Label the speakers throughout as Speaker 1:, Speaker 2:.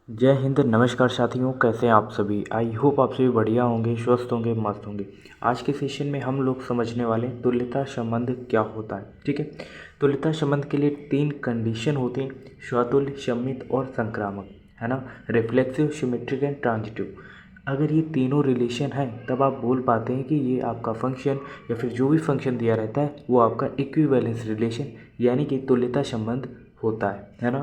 Speaker 1: जय हिंद। नमस्कार साथियों, कैसे हैं आप सभी। आई होप आप सभी बढ़िया होंगे, स्वस्थ होंगे, मस्त होंगे। आज के सेशन में हम लोग समझने वाले हैं तुल्यता संबंध क्या होता है। ठीक है, तुल्यता संबंध के लिए 3 कंडीशन होती हैं, स्वतुल्य, सम्मित और संक्रामक, है ना। Reflexive, symmetric and transitive. अगर ये तीनों रिलेशन हैं तब आप बोल पाते हैं कि ये आपका फंक्शन या फिर जो भी फंक्शन दिया रहता है वो आपका इक्विवेलेंस रिलेशन यानी कि तुल्यता संबंध होता है ना।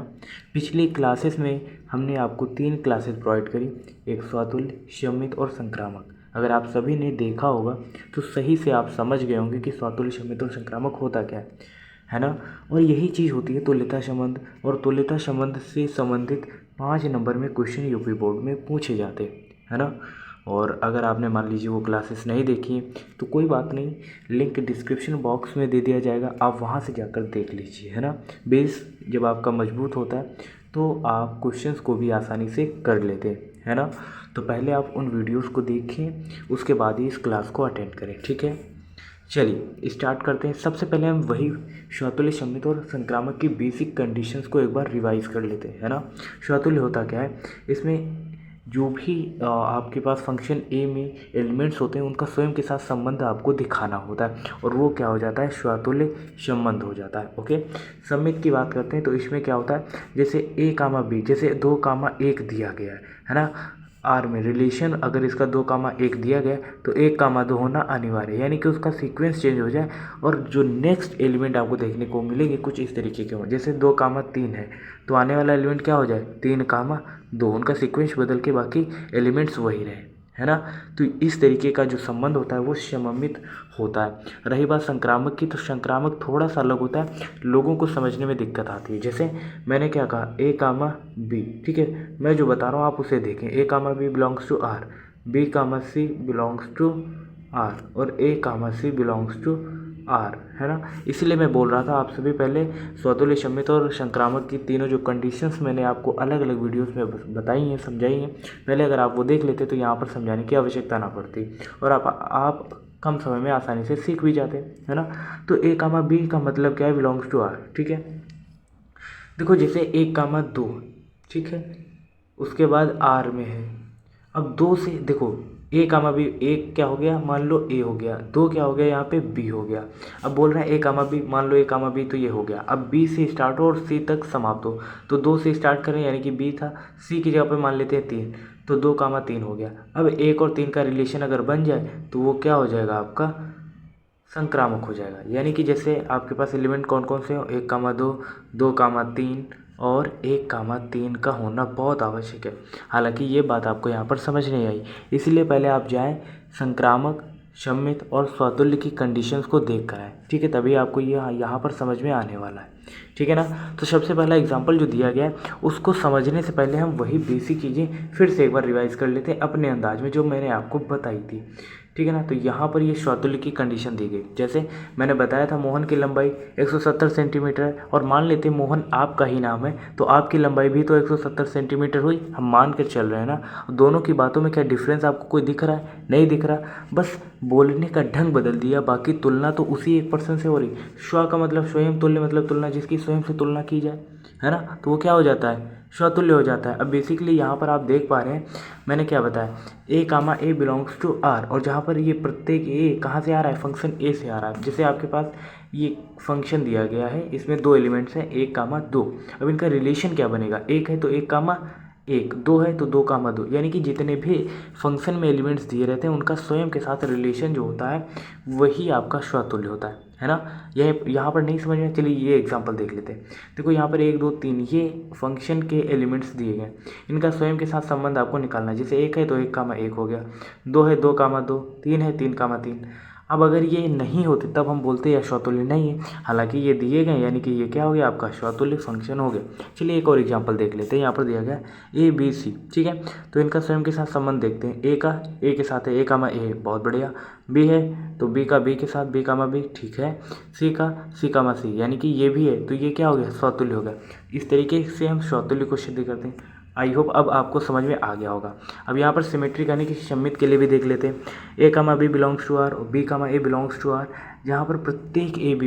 Speaker 1: पिछली क्लासेस में हमने आपको 3 क्लासेस प्रोवाइड करी, एक स्वतुल्य, सम्मित और संक्रामक। अगर आप सभी ने देखा होगा तो सही से आप समझ गए होंगे कि स्वतुल्य, सम्मित और संक्रामक होता क्या है ना। और यही चीज़ होती है तुल्यता संबंध। और तुल्यता संबंध से संबंधित 5 नंबर में क्वेश्चन यूपी बोर्ड में पूछे जाते है ना। और अगर आपने मान लीजिए वो क्लासेस नहीं देखी तो कोई बात नहीं, लिंक डिस्क्रिप्शन बॉक्स में दे दिया जाएगा, आप वहाँ से जाकर देख लीजिए, है ना। बेस जब आपका मजबूत होता है तो आप क्वेश्चंस को भी आसानी से कर लेते हैं ना। तो पहले आप उन वीडियोस को देखें, उसके बाद ही इस क्लास को अटेंड करें। ठीक है, चलिए स्टार्ट करते हैं। सबसे पहले हम वही स्वतुल्य, सम्मित और संक्रामक की बेसिक कंडीशंस को एक बार रिवाइज कर लेते हैं, है ना। स्वतुल्य होता क्या है, इसमें जो भी आपके पास फंक्शन ए में एलिमेंट्स होते हैं उनका स्वयं के साथ संबंध आपको दिखाना होता है और वो क्या हो जाता है, स्वतुल्य संबंध हो जाता है। ओके, सम्मित की बात करते हैं तो इसमें क्या होता है, जैसे ए कामा बी, जैसे 2,1 दिया गया है ना। आर में रिलेशन अगर इसका 2,1 दिया गया तो 1,2 होना अनिवार्य है, यानी कि उसका सीक्वेंस चेंज हो जाए और जो नेक्स्ट एलिमेंट आपको देखने को मिलेंगे कुछ इस तरीके के हों। जैसे 2,3 है तो आने वाला एलिमेंट क्या हो जाए, 3,2। उनका सीक्वेंस बदल के बाकी एलिमेंट्स वही रहे, है ना। तो इस तरीके का जो संबंध होता है वो सममित होता है। रही बात संक्रामक की, तो संक्रामक थोड़ा सा अलग होता है, लोगों को समझने में दिक्कत आती है। जैसे मैंने क्या कहा, ए कामा बी, ठीक है, मैं जो बता रहा हूँ आप उसे देखें। A comma B belongs to R, B comma C belongs to R और A comma C belongs to R, है ना। इसलिए मैं बोल रहा था आप सभी पहले स्वतुल्य, सम्मित और संक्रामक की तीनों जो कंडीशंस मैंने आपको अलग अलग वीडियोस में बताई हैं, समझाई हैं, पहले अगर आप वो देख लेते तो यहाँ पर समझाने की आवश्यकता ना पड़ती और आप कम समय में आसानी से सीख भी जाते, है ना। तो ए कामा बी का मतलब क्या है, बिलोंग्स टू आर। ठीक है, देखो जैसे 1,2, ठीक है, उसके बाद आर में है। अब 2 से देखो, ए कामा बी, एक क्या हो गया, मान लो ए हो गया, 2 क्या हो गया यहाँ पे, बी हो गया। अब बोल रहे हैं ए कामा बी, मान लो ए कामा बी, तो ये हो गया। अब बी से स्टार्ट हो और सी तक समाप्त हो, तो 2 से स्टार्ट करें यानी कि बी था, सी की जगह पे मान लेते हैं 3, तो 2,3 हो गया। अब 1 और 3 का रिलेशन अगर बन जाए तो वो क्या हो जाएगा, आपका संक्रामक हो जाएगा। यानी कि जैसे आपके पास एलिमेंट कौन कौन से हो, 1,2, 2,3 और 1,3 का होना बहुत आवश्यक है। हालांकि ये बात आपको यहाँ पर समझ नहीं आई, इसलिए पहले आप जाएं संक्रामक, सम्मित और स्वतुल्य की कंडीशंस को देख कर आए। ठीक है, तभी आपको ये यहाँ पर समझ में आने वाला है। ठीक है ना। तो सबसे पहला एग्जाम्पल जो दिया गया है उसको समझने से पहले हम वही बेसिक चीज़ें फिर से एक बार रिवाइज कर लेते हैं अपने अंदाज में जो मैंने आपको बताई थी। ठीक है ना। तो यहाँ पर ये स्वतुल्य की कंडीशन दी गई, जैसे मैंने बताया था मोहन की लंबाई 170 सेंटीमीटर है और मान लेते हैं मोहन आपका ही नाम है, तो आपकी लंबाई भी तो 170 सेंटीमीटर हुई, हम मान कर चल रहे हैं ना। दोनों की बातों में क्या डिफरेंस आपको कोई दिख रहा है, नहीं दिख रहा, बस बोलने का ढंग बदल दिया, बाकी तुलना तो उसी एक पर्सन से हो रही। स्व का मतलब स्वयं, तुल्य मतलब तुलना, जिसकी स्वयं से तुलना की जाए, है ना, तो वो क्या हो जाता है, स्वतुल्य हो जाता है। अब बेसिकली यहाँ पर आप देख पा रहे हैं मैंने क्या बताया, ए कामा ए बिलोंग्स टू आर, और जहाँ पर ये प्रत्येक ए कहाँ से आ रहा है, फंक्शन ए से आ रहा है। जैसे आपके पास ये फंक्शन दिया गया है, इसमें 2 एलिमेंट्स हैं, 1,2। अब इनका रिलेशन क्या बनेगा, 1 है तो 1,1, 2 है तो 2,2, यानी कि जितने भी फंक्शन में एलिमेंट्स दिए रहते हैं उनका स्वयं के साथ रिलेशन जो होता है वही आपका स्वतुल्य होता है ना। यह यहाँ पर नहीं समझ में, चलिए ये एग्जांपल देख लेते हैं। देखो यहाँ पर 1, 2, 3 ये फंक्शन के एलिमेंट्स दिए गए, इनका स्वयं के साथ संबंध आपको निकालना है। जैसे 1 है तो 1,1 हो गया, 2 है 2,2, 3 है 3,3। अब अगर ये नहीं होते तब हम बोलते हैं स्वतुल्य नहीं है, हालांकि ये दिए गए यानी कि ये क्या हो गया, आपका स्वतुल्य फंक्शन हो गया। चलिए एक और एग्जांपल देख लेते हैं। यहाँ पर दिया गया ए बी सी, ठीक है, तो इनका स्वयं के साथ संबंध देखते हैं। ए का ए के साथ है, ए कामा ए, बहुत बढ़िया। बी है तो बी का बी के साथ, बी कामा बी, ठीक है। सी का सी कामा सी, यानी कि ये भी है तो ये क्या हो गया, स्वतुल्य हो गया। इस तरीके से हम स्वतुल्य को सिद्ध करते हैं। आई होप अब आपको समझ में आ गया होगा। अब यहाँ पर सिमेट्रिक यानी कि सम्मित के लिए भी देख लेते हैं। A comma B belongs to R और B comma A belongs to R, जहाँ पर प्रत्येक ए बी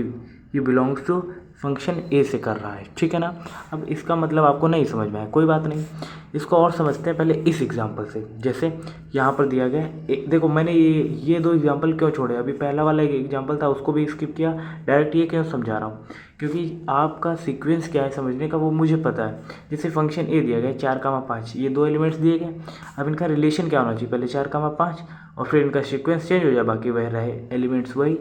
Speaker 1: ये बिलोंग्स टू फंक्शन ए से कर रहा है, ठीक है ना। अब इसका मतलब आपको नहीं समझ में आया, कोई बात नहीं, इसको और समझते हैं पहले इस एग्जांपल से। जैसे यहाँ पर दिया गया देखो मैंने ये दो एग्जांपल क्यों छोड़े, अभी पहला वाला एक एग्जांपल था उसको भी स्किप किया, डायरेक्ट ये क्यों समझा रहा हूँ, क्योंकि आपका सीक्वेंस क्या है समझने का वो मुझे पता है। जैसे फंक्शन ए दिया गया 4,5, ये दो एलिमेंट्स दिए गए, अब इनका रिलेशन क्या होना चाहिए, पहले 4,5 और फिर इनका सीक्वेंस चेंज हो जाए, बाकी वह रहे एलिमेंट्स वही।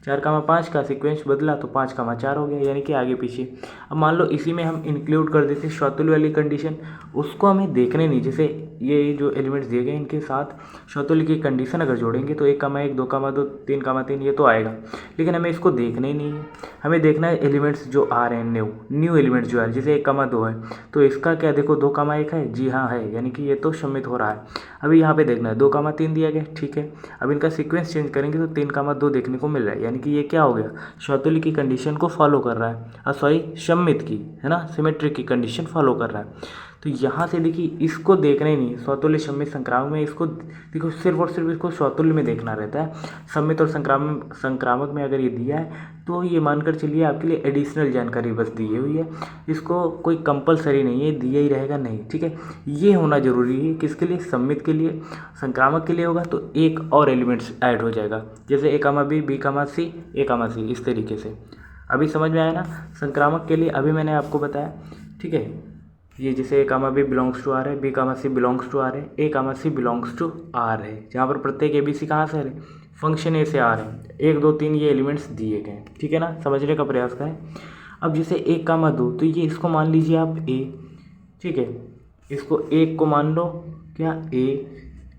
Speaker 1: 4,5 का सीक्वेंस बदला तो 5,4 हो गया, यानी कि आगे पीछे। अब मान लो इसी में हम इंक्लूड कर देते शौतुल्य वाली कंडीशन, उसको हमें देखने नहीं, जैसे ये जो एलिमेंट्स दिए गए इनके साथ शौतुल्य की कंडीशन अगर जोड़ेंगे तो 1,1, 2,2, 3,3 ये तो आएगा, लेकिन हमें इसको देखना ही नहीं है। हमें देखना है एलिमेंट्स जो आ रहे हैं न्यू एलिमेंट्स जो आ रहे हैं, जैसे 1,2 है तो इसका क्या देखो 2,1 है, जी हाँ है, यानी कि ये तो सम्मित हो रहा है। अभी यहाँ पे देखना है 2,3 दिया गया, ठीक है। अब इनका सीक्वेंस चेंज करेंगे तो 3,2 देखने को मिल रहा है, यानी कि ये क्या हो गया, शौतुल्य की कंडीशन को फॉलो कर रहा है, सॉरी सम्मित की, है ना, सिमेट्रिक की कंडीशन फॉलो कर रहा है। तो यहाँ से देखिए इसको देखना ही नहीं, शौतुल्य सम्मित संक्रामक में इसको देखो सिर्फ और सिर्फ इसको शौतुल्य में देखना रहता है। सम्मित और संक्रामक में अगर ये दिया है तो ये मानकर चलिए आपके लिए एडिशनल जानकारी बस दी हुई है, इसको कोई कंपलसरी नहीं है, दिया ही रहेगा नहीं, ठीक है। ये होना जरूरी है किसके लिए, सम्मित के लिए। संक्रामक के लिए होगा तो एक और एलिमेंट्स ऐड हो जाएगा, जैसे A, B, C, A, C, इस तरीके से। अभी समझ में आया ना। संक्रामक के लिए अभी मैंने आपको बताया, ठीक है। ये जैसे A, B belongs to R है, B, C belongs to R है, A, C belongs to R है, जहाँ पर प्रत्येक ABC कहाँ से है, फंक्शन ए से आ रहे हैं। 1, 2, 3 ये एलिमेंट्स दिए गए, ठीक है ना, समझने का प्रयास करें। अब जैसे 1, 2 तो ये इसको मान लीजिए आप A, ठीक है, इसको 1 को मान लो क्या A,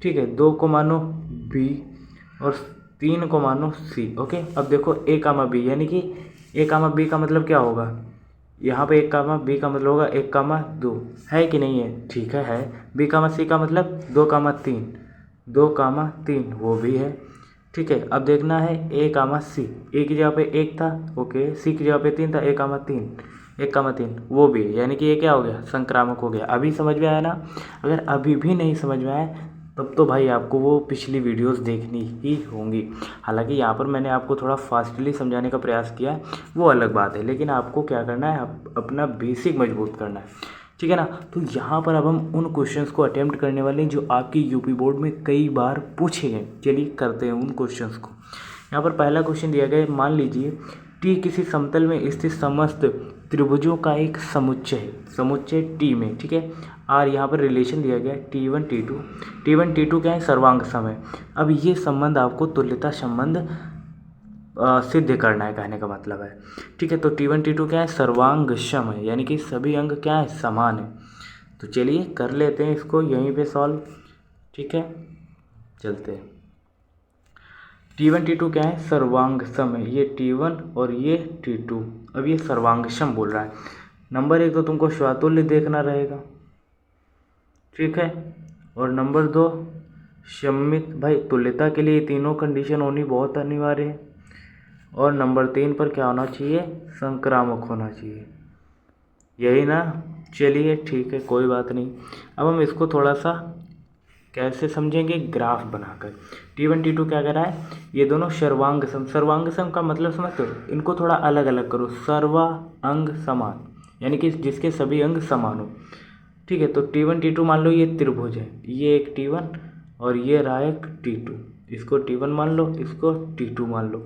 Speaker 1: ठीक है, 2 को मानो B और 3 को मानो C, ओके। अब देखो A, B यानी कि A, B का मतलब क्या होगा, यहाँ पे 1, B का मतलब होगा 1, 2 है कि नहीं है, ठीक है। B, C का मतलब 2, 3 वो भी है, ठीक है। अब देखना है A, C, A की जगह पे 1 था, ओके, C की जगह पे 3 था, 1, 3 वो भी है, यानी कि ये क्या हो गया, संक्रामक हो गया। अभी समझ में आया ना। अगर अभी भी नहीं समझ में आया तब तो भाई आपको वो पिछली वीडियोस देखनी ही होंगी। हालांकि यहाँ पर मैंने आपको थोड़ा फास्टली समझाने का प्रयास किया है, वो अलग बात है, लेकिन आपको क्या करना है, अपना बेसिक मजबूत करना है, ठीक है ना। तो यहाँ पर अब हम उन क्वेश्चंस को अटेम्प्ट करने वाले हैं जो आपकी यूपी बोर्ड में कई बार पूछे गए। चलिए करते हैं उन क्वेश्चंस को। यहाँ पर पहला क्वेश्चन दिया गया है, मान लीजिए टी किसी समतल में स्थित समस्त त्रिभुजों का एक समुच्चय है, समुच्चय टी में, ठीक है। आर यहाँ पर रिलेशन दिया गया है T1 T2 क्या है, सर्वांग सम है। अब ये संबंध आपको तुल्यता संबंध सिद्ध करना है, कहने का मतलब है, ठीक है। तो T1 T2 क्या है, सर्वांग सम है, यानी कि सभी अंग क्या है, समान है। तो चलिए कर लेते हैं इसको यहीं पे सॉल्व, ठीक है, चलते हैं। T1 T2 क्या है, सर्वांग सम है, ये T1 और ये T2। अब ये सर्वांग सम बोल रहा है। नंबर 1 तो तुमको स्वातुल्य देखना रहेगा, ठीक है, और नंबर 2 सम्मित, भाई तुल्यता के लिए तीनों कंडीशन होनी बहुत अनिवार्य है। और नंबर 3 पर क्या होना चाहिए, संक्रामक होना चाहिए, यही ना। चलिए ठीक है, कोई बात नहीं। अब हम इसको थोड़ा सा कैसे समझेंगे, ग्राफ बनाकर। T1 T2 क्या कर रहा है, ये दोनों सर्वांग सम का मतलब समझते हो, इनको थोड़ा अलग अलग करो, सर्वा अंग समान, यानी कि जिसके सभी अंग समान हो, ठीक है। तो T1 T2 मान लो ये त्रिभुज है, ये एक T1 और ये रहा एक T2, इसको T1 मान लो, इसको T2 मान लो।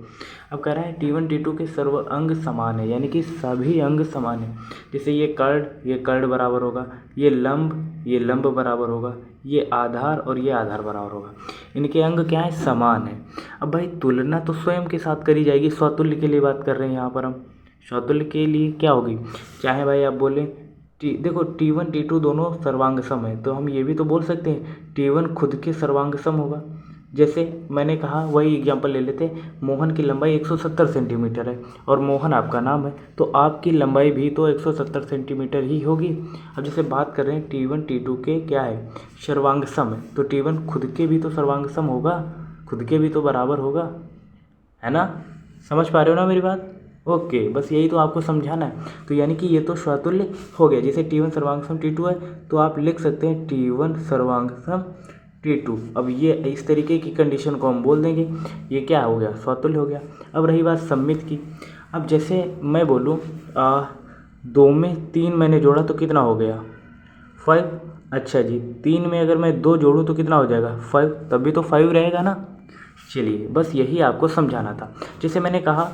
Speaker 1: अब कह रहा है T1 T2 के सर्व अंग समान है, यानी कि सभी अंग समान है। जैसे ये कर्ण बराबर होगा, ये लंब बराबर होगा, ये आधार और ये आधार बराबर होगा, इनके अंग क्या है, समान है। अब भाई तुलना तो स्वयं के साथ करी जाएगी, स्वतुल्य के लिए बात कर रहे हैं यहाँ पर हम। स्वतुल्य के लिए क्या होगी, चाहे भाई आप बोलें देखो T1 T2 दोनों सर्वांग सम है, तो हम ये भी तो बोल सकते हैं T1 खुद के सर्वांग सम होगा। जैसे मैंने कहा वही एग्जांपल ले लेते हैं, मोहन की लंबाई 170 सेंटीमीटर है और मोहन आपका नाम है, तो आपकी लंबाई भी तो 170 सेंटीमीटर ही होगी। अब जैसे बात कर रहे हैं T1 T2 के क्या है, सर्वांग सम है, तो T1 खुद के भी तो सर्वांग सम होगा, खुद के भी तो बराबर होगा, है ना। समझ पा रहे हो ना मेरी बात, ओके। बस यही तो आपको समझाना है। तो यानी कि ये तो स्वतुल्य हो गया, जैसे T1 सर्वांग सम T2 है तो आप लिख सकते हैं T1 सर्वांग सम T2। अब ये इस तरीके की कंडीशन को हम बोल देंगे, ये क्या हो गया, स्वतुल्य हो गया। अब रही बात सम्मित की, अब जैसे मैं बोलूँ 2 में 3 मैंने जोड़ा तो कितना हो गया 5। अच्छा जी, 3 में अगर मैं 2 जोड़ूँ तो कितना हो जाएगा 5, तभी तो 5 रहेगा ना। चलिए बस यही आपको समझाना था। जैसे मैंने कहा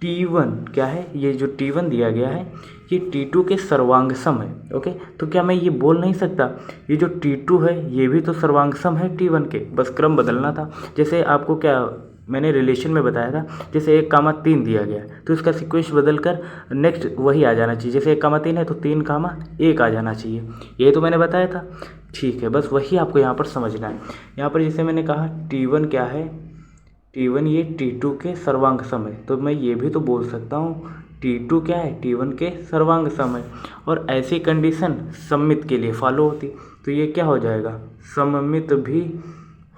Speaker 1: T1 क्या है, ये जो T1 दिया गया है ये T2 के सर्वांग सम है। ओके, तो क्या मैं ये बोल नहीं सकता ये जो T2 है ये भी तो सर्वांग सम है T1 के, बस क्रम बदलना था। जैसे आपको क्या मैंने रिलेशन में बताया था, जैसे 1,3 दिया गया है तो इसका सीक्वेंस बदल कर नेक्स्ट वही आ जाना चाहिए। जैसे 1,3 है तो 3,1 आ जाना चाहिए, ये तो मैंने बताया था। ठीक है, बस वही आपको यहाँ पर समझना है। यहाँ पर जैसे मैंने कहा T1 क्या है, T1 ये T2 के सर्वांग सम है, तो मैं ये भी तो बोल सकता हूँ T2 क्या है T1 के सर्वांग सम है। और ऐसी कंडीशन सममित के लिए फॉलो होती, तो ये क्या हो जाएगा सममित भी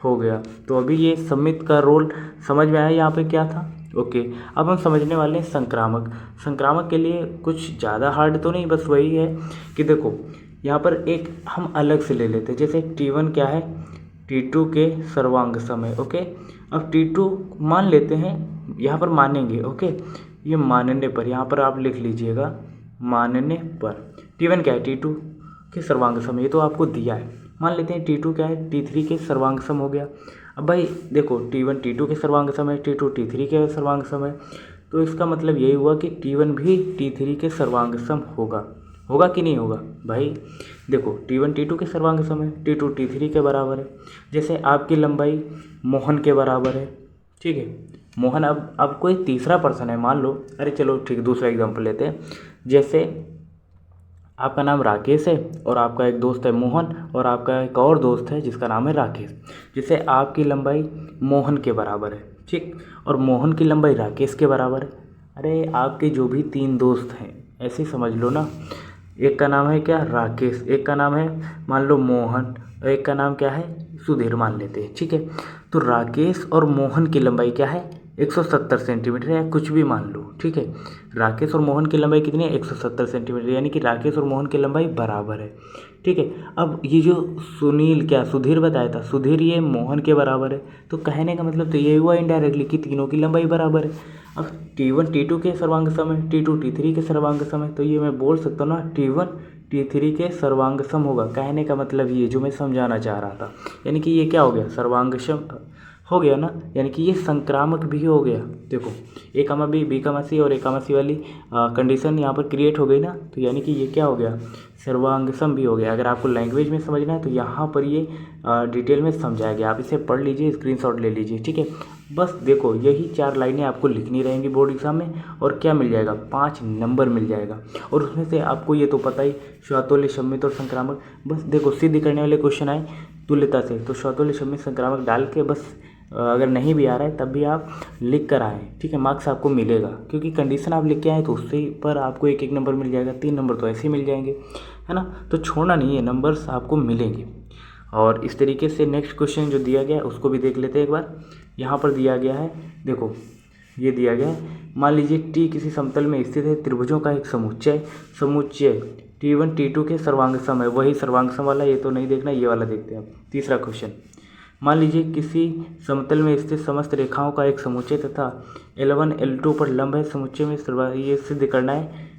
Speaker 1: हो गया। तो अभी ये सममित का रोल समझ में आया यहाँ पे क्या था। ओके, अब हम समझने वाले हैं संक्रामक। संक्रामक के लिए कुछ ज़्यादा हार्ड तो नहीं, बस वही है कि देखो यहाँ पर एक हम अलग से ले लेते हैं। जैसे T1 क्या है T2 के सर्वांग सम है। ओके, अब T2 मान लेते हैं, यहाँ पर मानेंगे। ओके, ये मानने पर यहाँ पर आप लिख लीजिएगा मानने पर T1 क्या है T2 के सर्वांग सम, ये तो आपको दिया है। मान लेते हैं T2 क्या है T3 के सर्वांग सम हो गया। अब भाई देखो T1 T2 के सर्वांग सम है, T2 T3 के सर्वांग सम है, तो इसका मतलब यही हुआ कि T1 भी T3 के सर्वांग सम होगा। होगा कि नहीं होगा भाई। देखो T1 T2 के सर्वांग सम है, T2 T3 के बराबर है। जैसे आपकी लंबाई मोहन के बराबर है, ठीक है। मोहन अब कोई तीसरा पर्सन है मान लो, अरे चलो ठीक है दूसरा एग्जांपल लेते हैं। जैसे आपका नाम राकेश है और आपका एक दोस्त है मोहन और आपका एक और दोस्त है जिसका नाम है राकेश। जैसे आपकी लंबाई मोहन के बराबर है, ठीक, और मोहन की लंबाई राकेश के बराबर है। अरे आपके जो भी 3 दोस्त हैं ऐसे ही समझ लो ना, एक का नाम है क्या राकेश, एक का नाम है मान लो मोहन, और एक का नाम क्या है सुधीर मान लेते हैं, ठीक है। तो राकेश और मोहन की लंबाई क्या है 170 सेंटीमीटर है, कुछ भी मान लो, ठीक है। राकेश और मोहन की लंबाई कितनी है 170 सेंटीमीटर, यानी कि राकेश और मोहन की लंबाई बराबर है, ठीक है। अब ये जो सुनील क्या सुधीर बताया था, सुधीर ये मोहन के बराबर है, तो कहने का मतलब तो ये हुआ इनडायरेक्टली कि तीनों की लंबाई बराबर है। अब T1 T2 के सर्वांग सम है, T2 T3 के सर्वांग सम है, तो ये मैं बोल सकता हूँ ना T1 T3 के सर्वांग सम होगा। कहने का मतलब ये जो मैं समझाना चाह रहा था, यानी कि ये क्या हो गया सर्वांग सम हो गया ना, यानी कि ये संक्रामक भी हो गया। देखो A, B, C और A, C वाली कंडीशन यहाँ पर क्रिएट हो गई ना, तो यानी कि ये क्या हो गया सर्वांग सम भी हो गया। अगर आपको लैंग्वेज में समझना है तो यहाँ पर ये डिटेल में समझाया गया, आप इसे पढ़ लीजिए, स्क्रीनशॉट ले लीजिए, ठीक है। बस देखो यही 4 लाइनें आपको लिखनी रहेंगी बोर्ड एग्जाम में, और क्या मिल जाएगा 5 नंबर मिल जाएगा। और उसमें से आपको ये तो पता ही श्वातोल्य सम्मित और संक्रामक, बस देखो सिद्ध करने वाले क्वेश्चन आए तुल्यता से, तो श्वातोल्य सम्मित संक्रामक डाल के बस अगर नहीं भी आ रहा है तब भी आप लिख कर आएँ, ठीक है। मार्क्स आपको मिलेगा क्योंकि कंडीशन आप लिख के आए तो उससे पर आपको 1-1 नंबर मिल जाएगा, 3 नंबर तो ऐसे ही मिल जाएंगे, है ना। तो छोड़ना नहीं है, नंबर्स आपको मिलेंगे। और इस तरीके से नेक्स्ट क्वेश्चन जो दिया गया है उसको भी देख लेते हैं एक बार। यहाँ पर दिया गया है, देखो ये दिया गया है, मान लीजिए T किसी समतल में स्थित है, त्रिभुजों का एक समुच्चय T1 T2 के सर्वांग सम है, वही सर्वांग सम वाला, ये तो नहीं देखना, ये वाला देखते हैं अब। तीसरा क्वेश्चन, मान लीजिए किसी समतल में स्थित समस्त रेखाओं का एक समुच्चय तथा L1 L2 पर लंब है, समुच्चय में ये सिद्ध करना है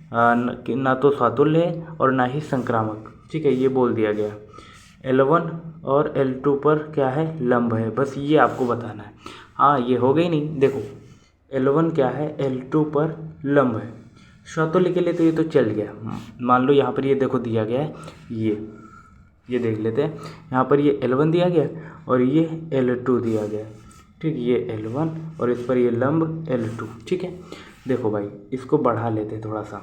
Speaker 1: कि ना तो स्वातुल्य है और ना ही संक्रामक, ठीक है, ये बोल दिया गया। L1 और L2 पर क्या है लंब है, बस ये आपको बताना है। हाँ ये हो गई नहीं, देखो L1 क्या है L2 पर लंब है, स्वातुल्य के लिए तो ये तो चल गया। मान लो यहाँ पर ये देखो दिया गया है, ये देख लेते हैं। यहाँ पर ये L1 दिया गया और ये L2 दिया गया, ठीक, ये L1 और इस पर ये लंब L2, ठीक है। देखो भाई इसको बढ़ा लेते हैं थोड़ा सा।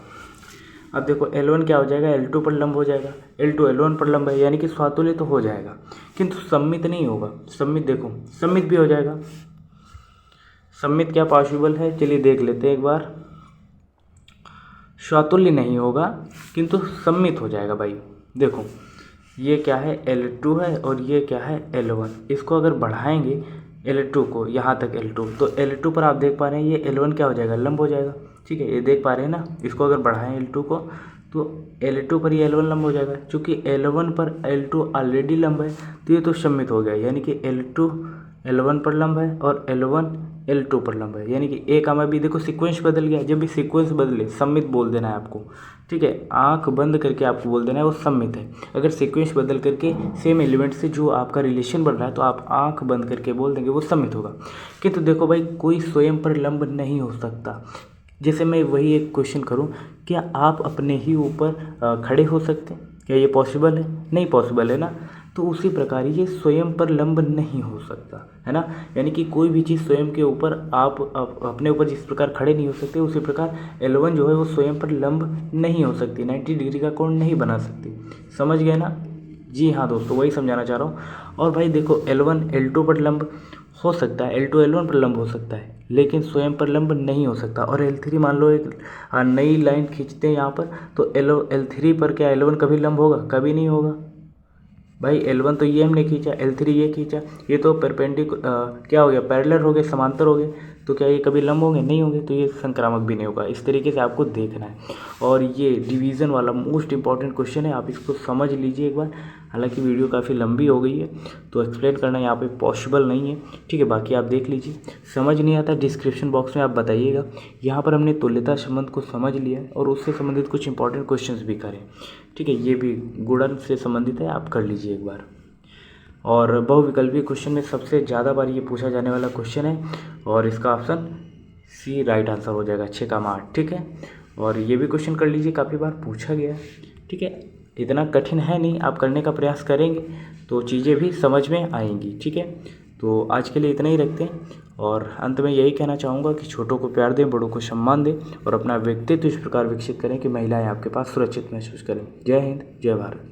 Speaker 1: अब देखो L1 क्या हो जाएगा L2 पर लंब हो जाएगा, L2 L1 पर लंब है, यानी कि स्वातुल्य तो हो जाएगा, किंतु सम्मित नहीं होगा। सम्मित देखो सम्मित भी हो जाएगा। सम्मित क्या पॉसिबल है, चलिए देख लेते हैं एक बार। स्वातुल्य नहीं होगा किंतु सम्मित हो जाएगा भाई। देखो ये क्या है L2 है और ये क्या है L1, इसको अगर बढ़ाएंगे L2 को यहाँ तक L2, तो L2 पर आप देख पा रहे हैं ये L1 क्या हो जाएगा लंब हो जाएगा, ठीक है, ये देख पा रहे हैं ना। इसको अगर बढ़ाएं L2 को तो L2 पर ये L1 लंब हो जाएगा, चूँकि L1 पर L2 ऑलरेडी लंब है तो ये तो सम्मित हो गया, यानी कि L2 L1 पर लंब है और L1 L2 पर लंब है, यानी कि ए कामा बी। देखो सीक्वेंस बदल गया, जब भी सीक्वेंस बदले सममित बोल देना है आपको, ठीक है। आंख बंद करके आपको बोल देना है वो सममित है। अगर सीक्वेंस बदल करके सेम एलिमेंट से जो आपका रिलेशन बन रहा है तो आप आंख बंद करके बोल देंगे वो सममित होगा। किंतु देखो भाई, कोई स्वयं पर लंब नहीं हो सकता। जैसे मैं वही एक क्वेश्चन करूं, क्या आप अपने ही ऊपर खड़े हो सकते हैं? क्या ये पॉसिबल है? नहीं पॉसिबल है ना। तो उसी प्रकार ये स्वयं पर लंब नहीं हो सकता, है ना। यानी कि कोई भी चीज़ स्वयं के ऊपर आप अपने ऊपर जिस प्रकार खड़े नहीं हो सकते, उसी प्रकार L1 जो है वो स्वयं पर लंब नहीं हो सकती, 90 डिग्री का कोण नहीं बना सकती। समझ गए ना? जी हाँ दोस्तों, वही समझाना चाह रहा हूँ। और भाई देखो, L1 L2 पर लंब हो सकता है, L2 L1 पर लंब हो सकता है, लेकिन स्वयं पर लंब नहीं हो सकता। और L3 मान लो एक नई लाइन खींचते हैं यहाँ पर, तो L3 पर क्या L1 कभी लंब होगा? कभी नहीं होगा भाई। L1 तो ये हमने खींचा, L3 ये खींचा, ये तो क्या हो गया, पैरेलल हो गए, समांतर हो गए, तो क्या ये कभी लंब होंगे? नहीं होंगे, तो ये संक्रामक भी नहीं होगा। इस तरीके से आपको देखना है। और ये डिवीज़न वाला मोस्ट इंपॉर्टेंट क्वेश्चन है, आप इसको समझ लीजिए एक बार। हालांकि वीडियो काफ़ी लंबी हो गई है तो एक्सप्लेन करना यहाँ पे पॉसिबल नहीं है, ठीक है। बाकी आप देख लीजिए, समझ नहीं आता डिस्क्रिप्शन बॉक्स में आप बताइएगा। यहाँ पर हमने तुल्यता संबंध को समझ लिया है और उससे संबंधित कुछ इंपॉर्टेंट क्वेश्चंस भी करें, ठीक है। ये भी गुणन से संबंधित है, आप कर लीजिए एक बार। और बहुविकल्पीय क्वेश्चन में सबसे ज़्यादा बार ये पूछा जाने वाला क्वेश्चन है और इसका ऑप्शन सी राइट आंसर हो जाएगा, 6 का 8, ठीक है। और ये भी क्वेश्चन कर लीजिए, काफ़ी बार पूछा गया है, ठीक है। इतना कठिन है नहीं, आप करने का प्रयास करेंगे तो चीज़ें भी समझ में आएंगी, ठीक है। तो आज के लिए इतना ही रखते हैं और अंत में यही कहना चाहूँगा कि छोटों को प्यार दें, बड़ों को सम्मान दें और अपना व्यक्तित्व इस प्रकार विकसित करें कि महिलाएं आपके पास सुरक्षित महसूस करें। जय हिंद, जय भारत।